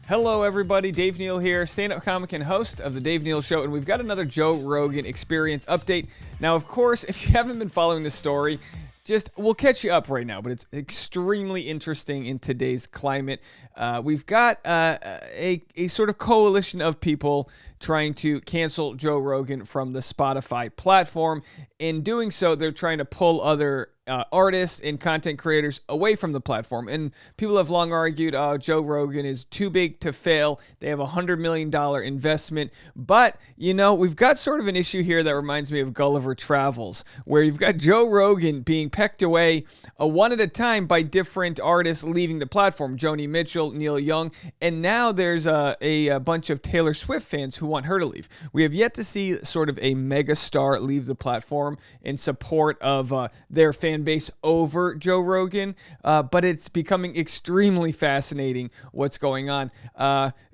Hello, everybody. Dave Neal here, stand-up comic and host of the Dave Neal Show, and we've got another Joe Rogan Experience update. Now, of course, if you haven't been following this story, we'll catch you up right now, but it's extremely interesting in today's climate. We've got a sort of coalition of people trying to cancel Joe Rogan from the Spotify platform. In doing so, they're trying to pull other artists and content creators away from the platform. And people have long argued, Joe Rogan is too big to fail. They have a $100 million investment. But, you know, we've got sort of an issue here that reminds me of Gulliver Travels, where you've got Joe Rogan being pecked away one at a time by different artists leaving the platform. Joni Mitchell, Neil Young, and now there's a bunch of Taylor Swift fans who want her to leave. We have yet to see sort of a mega star leave the platform in support of their fan base over Joe Rogan, but it's becoming extremely fascinating what's going on.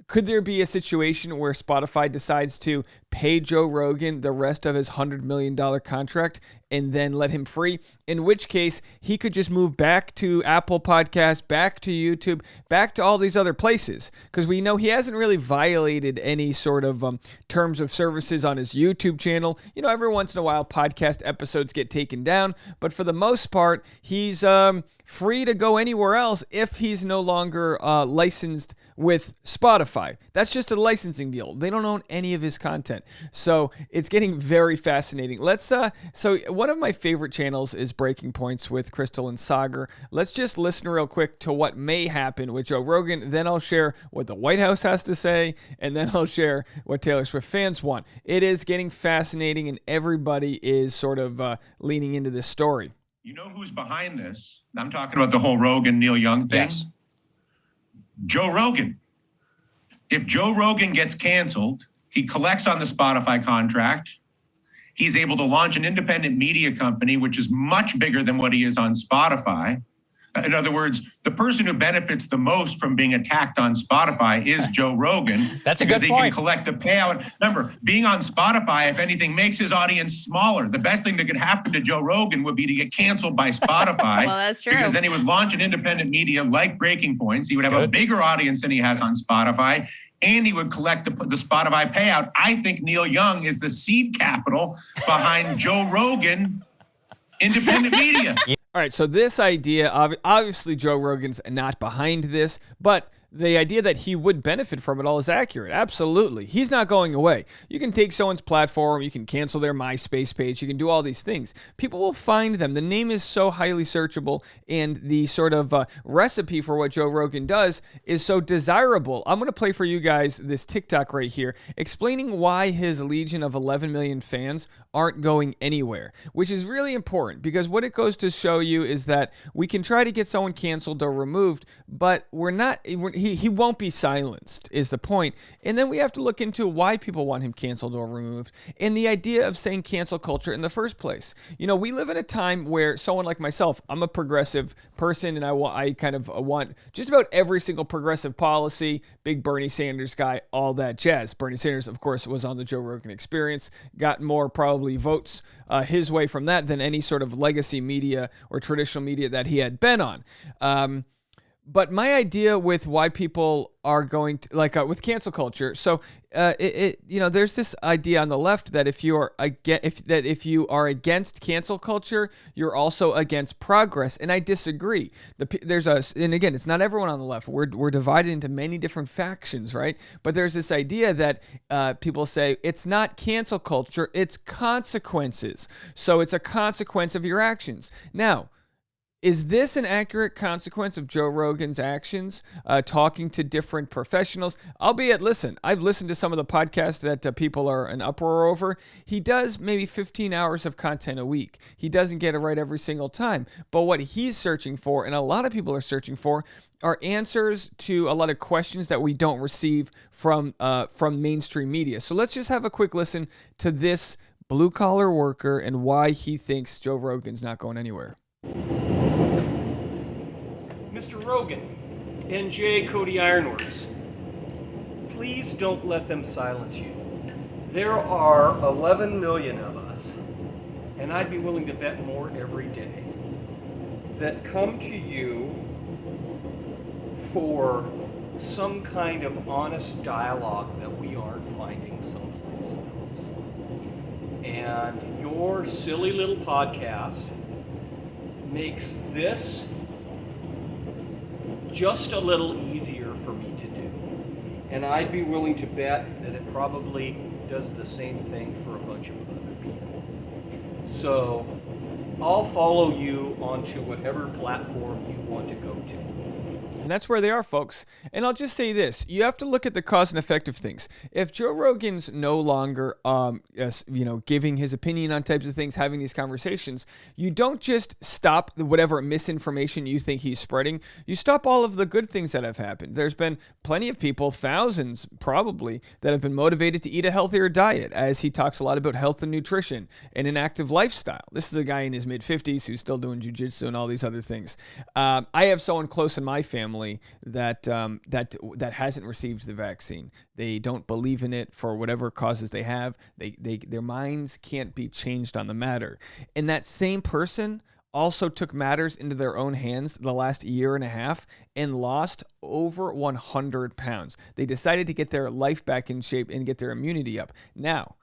Could there be a situation where Spotify decides to pay Joe Rogan the rest of his $100 million contract and then let him free? In which case, he could just move back to Apple Podcasts, back to YouTube, back to all these other places. Because we know he hasn't really violated any sort of terms of services on his YouTube channel. You know, every once in a while, podcast episodes get taken down. But for the most part, he's free to go anywhere else if he's no longer licensed with Spotify. That's just a licensing deal. They don't own any of his content. So it's getting very fascinating. So one of my favorite channels is Breaking Points with Crystal and Sagar. Let's just listen real quick to what may happen with Joe Rogan. Then I'll share what the White House has to say, and then I'll share what Taylor Swift fans want. It is getting fascinating, and everybody is sort of leaning into this story. You know who's behind this? I'm talking about the whole Rogan, Neil Young thing. Yes. Joe Rogan. If Joe Rogan gets canceled, he collects on the Spotify contract. He's able to launch an independent media company, which is much bigger than what he is on Spotify. In other words, the person who benefits the most from being attacked on Spotify is Joe Rogan. That's a good point. Because he can collect the payout. Remember, being on Spotify, if anything, makes his audience smaller. The best thing that could happen to Joe Rogan would be to get canceled by Spotify. Well, that's true. Because then he would launch an independent media like Breaking Points. He would have a bigger audience than he has on Spotify. And he would collect the Spotify payout. I think Neil Young is the seed capital behind Joe Rogan independent media. All right, so this idea, obviously Joe Rogan's not behind this, but the idea that he would benefit from it all is accurate. Absolutely. He's not going away. You can take someone's platform, you can cancel their MySpace page, you can do all these things. People will find them. The name is so highly searchable, and the sort of recipe for what Joe Rogan does is so desirable. I'm going to play for you guys this TikTok right here, explaining why his legion of 11 million fans aren't going anywhere, which is really important, because what it goes to show you is that we can try to get someone canceled or removed, but he won't be silenced is the point. And then we have to look into why people want him canceled or removed, and the idea of saying cancel culture in the first place. You know, we live in a time where someone like myself, I'm a progressive person, and I kind of want just about every single progressive policy, big Bernie Sanders guy, all that jazz. Bernie Sanders, of course, was on the Joe Rogan Experience, got more probably votes his way from that than any sort of legacy media or traditional media that he had been on. But my idea with why people are going to, with cancel culture, so there's this idea on the left that if you are against cancel culture, you're also against progress, and I disagree. And again, it's not everyone on the left. We're divided into many different factions, right? But there's this idea that people say it's not cancel culture, it's consequences. So it's a consequence of your actions. Now, is this an accurate consequence of Joe Rogan's actions, talking to different professionals? Albeit, listen, I've listened to some of the podcasts that people are in uproar over. He does maybe 15 hours of content a week. He doesn't get it right every single time. But what he's searching for, and a lot of people are searching for, are answers to a lot of questions that we don't receive from mainstream media. So let's just have a quick listen to this blue-collar worker and why he thinks Joe Rogan's not going anywhere. Mr. Rogan and J. Cody Ironworks, please don't let them silence you. There are 11 million of us, and I'd be willing to bet more every day, that come to you for some kind of honest dialogue that we aren't finding someplace else. And your silly little podcast makes this just a little easier for me to do. And I'd be willing to bet that it probably does the same thing for a bunch of other people. So I'll follow you onto whatever platform you want to go to. And that's where they are, folks. And I'll just say this. You have to look at the cause and effect of things. If Joe Rogan's no longer, giving his opinion on types of things, having these conversations, you don't just stop whatever misinformation you think he's spreading. You stop all of the good things that have happened. There's been plenty of people, thousands probably, that have been motivated to eat a healthier diet, as he talks a lot about health and nutrition and an active lifestyle. This is a guy in his mid-50s who's still doing jiu-jitsu and all these other things. I have someone close in my family that hasn't received the vaccine. They don't believe in it for whatever causes they have. Their minds can't be changed on the matter. And that same person also took matters into their own hands the last year and a half and lost over 100 pounds. They decided to get their life back in shape and get their immunity up. Now,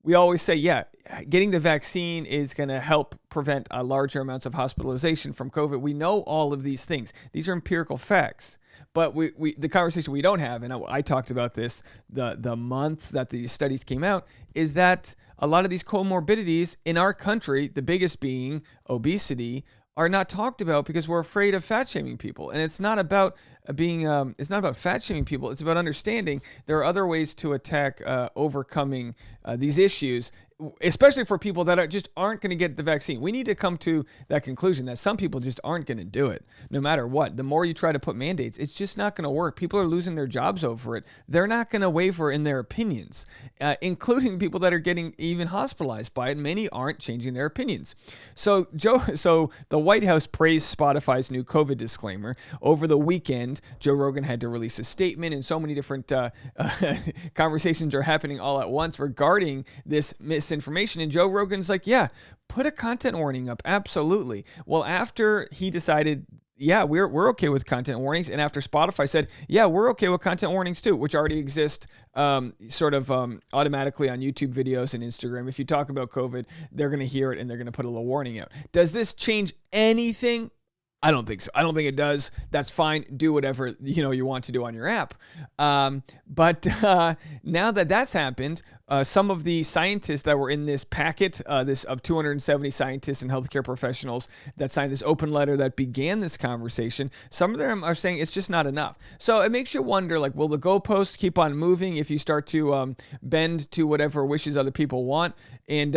we always say, yeah, getting the vaccine is going to help prevent larger amounts of hospitalization from COVID. We know all of these things. These are empirical facts. But the conversation we don't have, and I talked about this the month that the studies came out, is that a lot of these comorbidities in our country, the biggest being obesity, are not talked about because we're afraid of fat shaming people. And it's not about it's not about fat shaming people. It's about understanding there are other ways to attack overcoming these issues, especially for people that aren't going to get the vaccine. We need to come to that conclusion that some people just aren't going to do it, no matter what. The more you try to put mandates, it's just not going to work. People are losing their jobs over it. They're not going to waver in their opinions, including people that are getting even hospitalized by it. Many aren't changing their opinions. So the White House praised Spotify's new COVID disclaimer. Over the weekend, Joe Rogan had to release a statement, and so many different conversations are happening all at once regarding this misinformation. And Joe Rogan's like, yeah, put a content warning up. Absolutely. Well, after he decided, yeah, we're okay with content warnings, and after Spotify said, yeah, we're okay with content warnings too, which already exist automatically on YouTube videos and Instagram. If you talk about COVID, they're going to hear it and they're going to put a little warning out. Does this change anything? I don't think so. I don't think it does. That's fine. Do whatever you want to do on your app. But now that that's happened, some of the scientists that were in this packet, this of 270 scientists and healthcare professionals that signed this open letter that began this conversation, some of them are saying it's just not enough. So it makes you wonder, like, will the goalposts keep on moving if you start to bend to whatever wishes other people want? And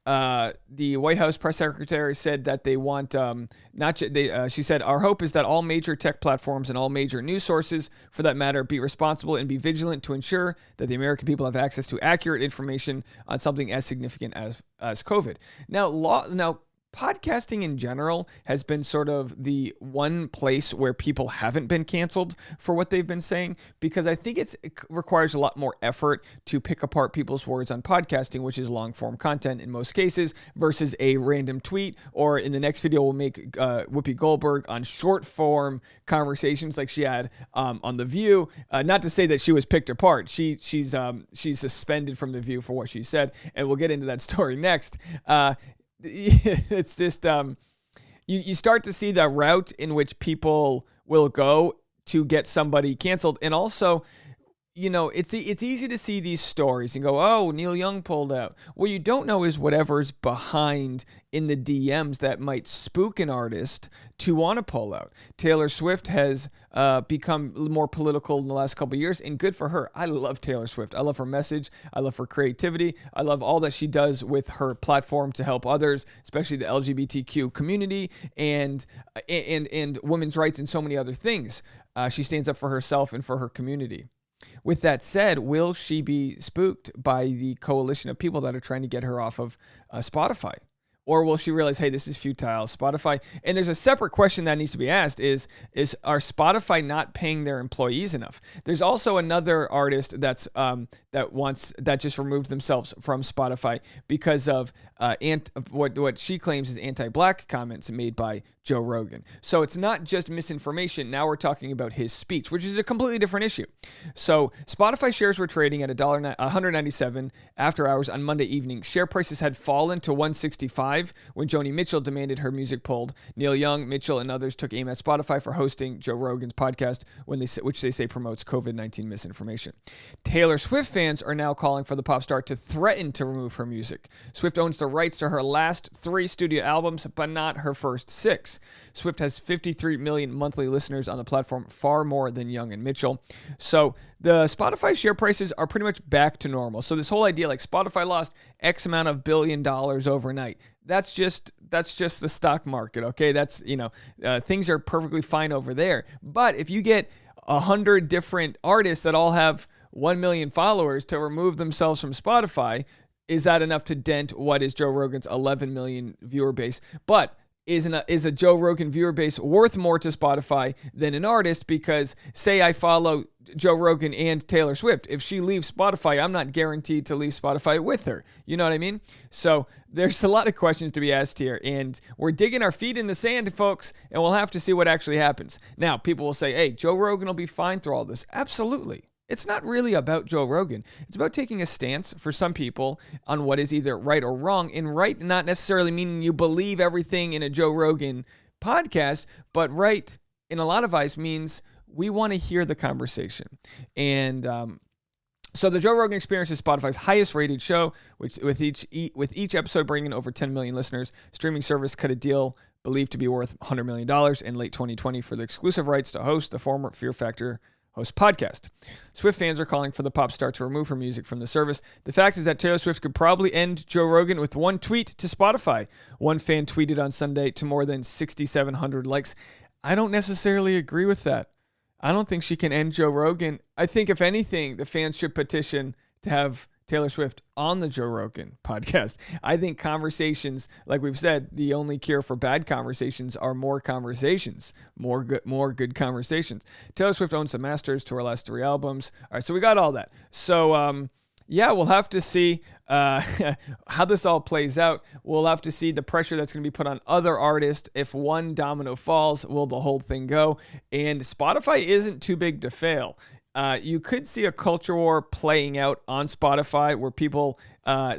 the White House press secretary said that they want she said, our hope is that all major tech platforms and all major news sources, for that matter, be responsible and be vigilant to ensure that the American people have access to accurate information on something as significant as COVID. Now, podcasting in general has been sort of the one place where people haven't been canceled for what they've been saying, because I think it requires a lot more effort to pick apart people's words on podcasting, which is long form content in most cases, versus a random tweet, or in the next video we'll make Whoopi Goldberg on short form conversations like she had on The View. Not to say that she was picked apart. She's suspended from The View for what she said, and we'll get into that story next. It's just you start to see the route in which people will go to get somebody canceled. And also, it's easy to see these stories and go, oh, Neil Young pulled out. What you don't know is whatever's behind in the DMs that might spook an artist to want to pull out. Taylor Swift has become more political in the last couple of years, and good for her. I love Taylor Swift. I love her message. I love her creativity. I love all that she does with her platform to help others, especially the LGBTQ community and women's rights and so many other things. She stands up for herself and for her community. With that said, will she be spooked by the coalition of people that are trying to get her off of Spotify? Or will she realize, hey, this is futile? Spotify, and there's a separate question that needs to be asked: are Spotify not paying their employees enough? There's also another artist that just removed themselves from Spotify because of what she claims is anti-black comments made by Joe Rogan. So it's not just misinformation. Now we're talking about his speech, which is a completely different issue. So Spotify shares were trading at $197 after hours on Monday evening. Share prices had fallen to $165 when Joni Mitchell demanded her music pulled. Neil Young, Mitchell, and others took aim at Spotify for hosting Joe Rogan's podcast, which they say promotes COVID-19 misinformation. Taylor Swift fans are now calling for the pop star to threaten to remove her music. Swift owns the rights to her last 3 studio albums, but not her first 6. Swift has 53 million monthly listeners on the platform, far more than Young and Mitchell. So the Spotify share prices are pretty much back to normal. So this whole idea, like Spotify lost X amount of $1 billion overnight, that's just the stock market, okay? That's, things are perfectly fine over there. But if you get 100 different artists that all have 1 million followers to remove themselves from Spotify, is that enough to dent what is Joe Rogan's 11 million viewer base? But is a Joe Rogan viewer base worth more to Spotify than an artist? Because say I follow Joe Rogan and Taylor Swift. If she leaves Spotify, I'm not guaranteed to leave Spotify with her. You know what I mean? So there's a lot of questions to be asked here, and we're digging our feet in the sand, folks, and we'll have to see what actually happens. Now, people will say, hey, Joe Rogan will be fine through all this. Absolutely. It's not really about Joe Rogan. It's about taking a stance for some people on what is either right or wrong. And right not necessarily meaning you believe everything in a Joe Rogan podcast, but right in a lot of eyes means we want to hear the conversation. And so the Joe Rogan Experience is Spotify's highest rated show, which with each episode bringing in over 10 million listeners. Streaming service cut a deal believed to be worth $100 million in late 2020 for the exclusive rights to host the former Fear Factor host podcast. Swift fans are calling for the pop star to remove her music from the service. The fact is that Taylor Swift could probably end Joe Rogan with one tweet to Spotify. One fan tweeted on Sunday to more than 6,700 likes. I don't necessarily agree with that. I don't think she can end Joe Rogan. I think if anything, the fans should petition to have Taylor Swift on the Joe Rogan podcast. I think conversations, like we've said, the only cure for bad conversations are more conversations, more good conversations. Taylor Swift owns the masters to her last 3 albums. All right, so we got all that. So, yeah, we'll have to see how this all plays out. We'll have to see the pressure that's going to be put on other artists. If one domino falls, will the whole thing go? And Spotify isn't too big to fail. You could see a culture war playing out on Spotify where people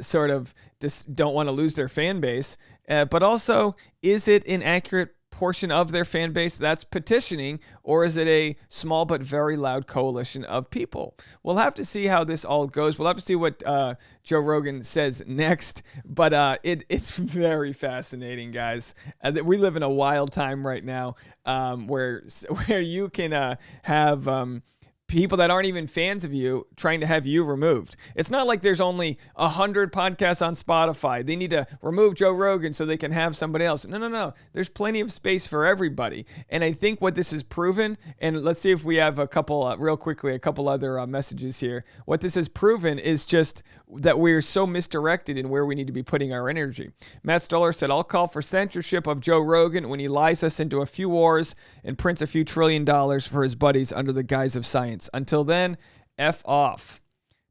sort of just don't want to lose their fan base. But also, is it an accurate portion of their fan base that's petitioning, or is it a small but very loud coalition of people? We'll have to see how this all goes. We'll have to see what Joe Rogan says next. But it's very fascinating, guys. We live in a wild time right now where you can have people that aren't even fans of you trying to have you removed. It's not like there's only 100 podcasts on Spotify. They need to remove Joe Rogan so they can have somebody else. No. There's plenty of space for everybody. And I think what this has proven, and let's see if we have a couple, real quickly, a couple other messages here. What this has proven is just that we're so misdirected in where we need to be putting our energy. Matt Stoller said, I'll call for censorship of Joe Rogan when he lies us into a few wars and prints a few $1 trillion for his buddies under the guise of science. Until then, F off.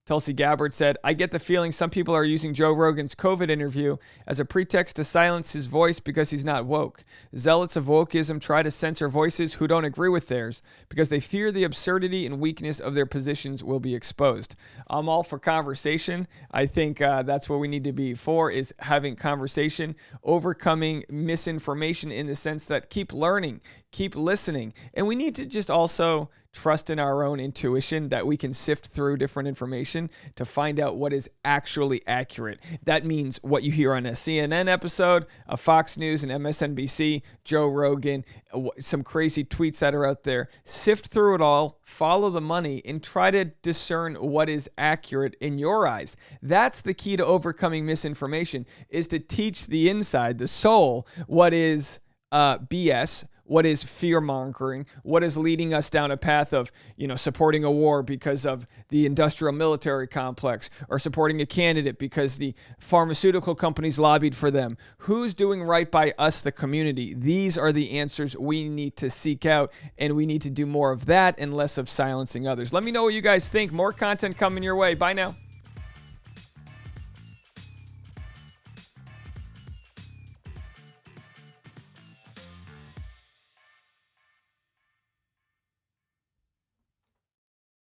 Tulsi Gabbard said, I get the feeling some people are using Joe Rogan's COVID interview as a pretext to silence his voice because he's not woke. Zealots of wokeism try to censor voices who don't agree with theirs because they fear the absurdity and weakness of their positions will be exposed. I'm all for conversation. I think that's what we need to be for, is having conversation, overcoming misinformation in the sense that keep learning, keep listening. And we need to just also trust in our own intuition that we can sift through different information to find out what is actually accurate. That means what you hear on a CNN episode, a Fox News, and MSNBC, Joe Rogan, some crazy tweets that are out there. Sift through it all, follow the money, and try to discern what is accurate in your eyes. That's the key to overcoming misinformation, is to teach the inside, the soul, what is BS, what is fear mongering, what is leading us down a path of, supporting a war because of the industrial military complex, or supporting a candidate because the pharmaceutical companies lobbied for them. Who's doing right by us, the community? These are the answers we need to seek out, and we need to do more of that and less of silencing others. Let me know what you guys think. More content coming your way. Bye now.